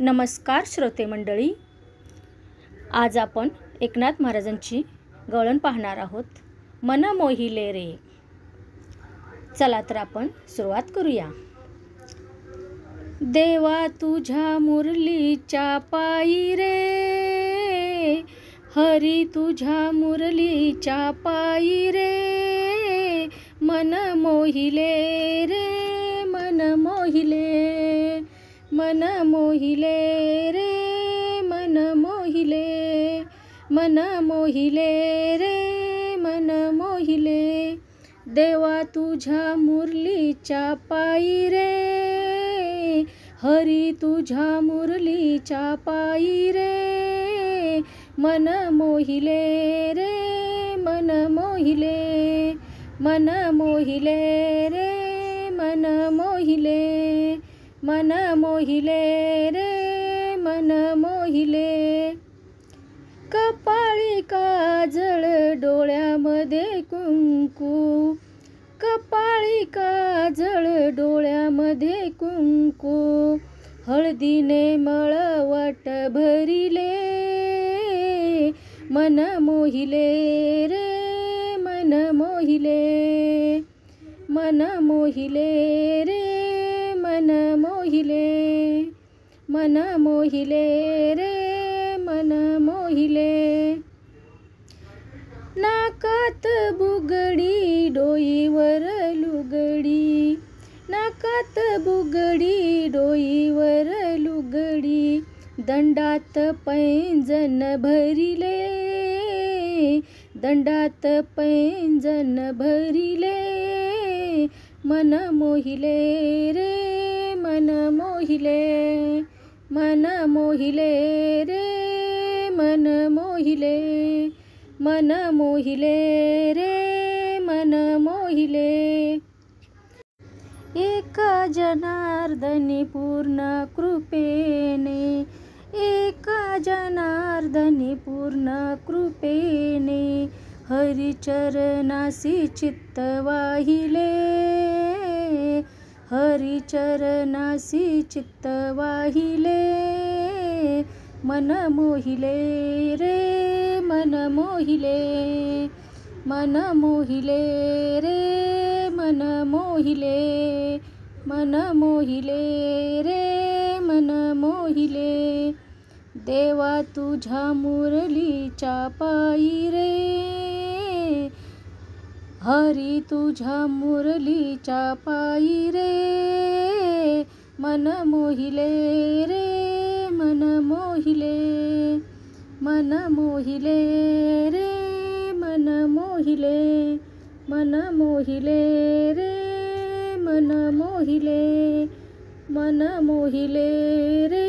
नमस्कार श्रोते मंडळी, आज आपण एकनाथ महाराजांची गवळण पाहणार आहोत. मन मोहिले रे. चला तर आपण सुरुवात करूया. देवा तुझ्या मुरलीच्या पायी रे, हरी तुझ्या मुरलीच्या पायी रे, मन मोहिले रे, मन मोहिले, मन मोहिले रे, मन मोहिले, मन मोहिले रे, मन मोहिले. देवा तुझ्या मुरलीच्या पायी रे, हरी तुझ्या मुरलीच्या पायी रे, मन मोहिले रे, मन मोहिले, मन मोहिले रे, मन मोहिले, मन मोहिले रे, मन मोहिले. कपाळी काजळ डोळ्यामध्ये कुंकू, कपाळी काजळ डोळ्यामध्ये कुंकू, हळदीने मळवट भरिले, मन मोहिले रे, मन मोहिले, मन मोहिले रे, मन मोहिले, मन मोहिले रे, मन मोहिले. नाकात बुगडी डोईवर लुगडी, नाकात बुगडी डोईवर लुगडी, दंडात पैंजन भरिले, दंडात पैंजन भरिले, मन मोहिले रे, मन मोहिले, मन मोहिले रे, मन मोहिले, मन मोहिले रे, मन मोहिले. एका जनार्दनी पूर्ण कृपेने, एका जनार्दनी पूर्ण कृपेने, हरिचरणासी चित्त वाहिले, हरिचरणासी चित्त वाहिले, मन मोहिले रे, मन मोहिले, मन मोहिले रे, मन मोहिले, मन मोहिले रे, मन मोहिले. देवा तुझ्या मुरलीच्या पायी रे, हरी तुझ्या मुरलीच्या पायी रे, मन मोहिले रे, मन मोहिले, मन मोहिले रे, मन मोहिले, मन मोहिले रे, मन मोहिले, मन मोहिले रे,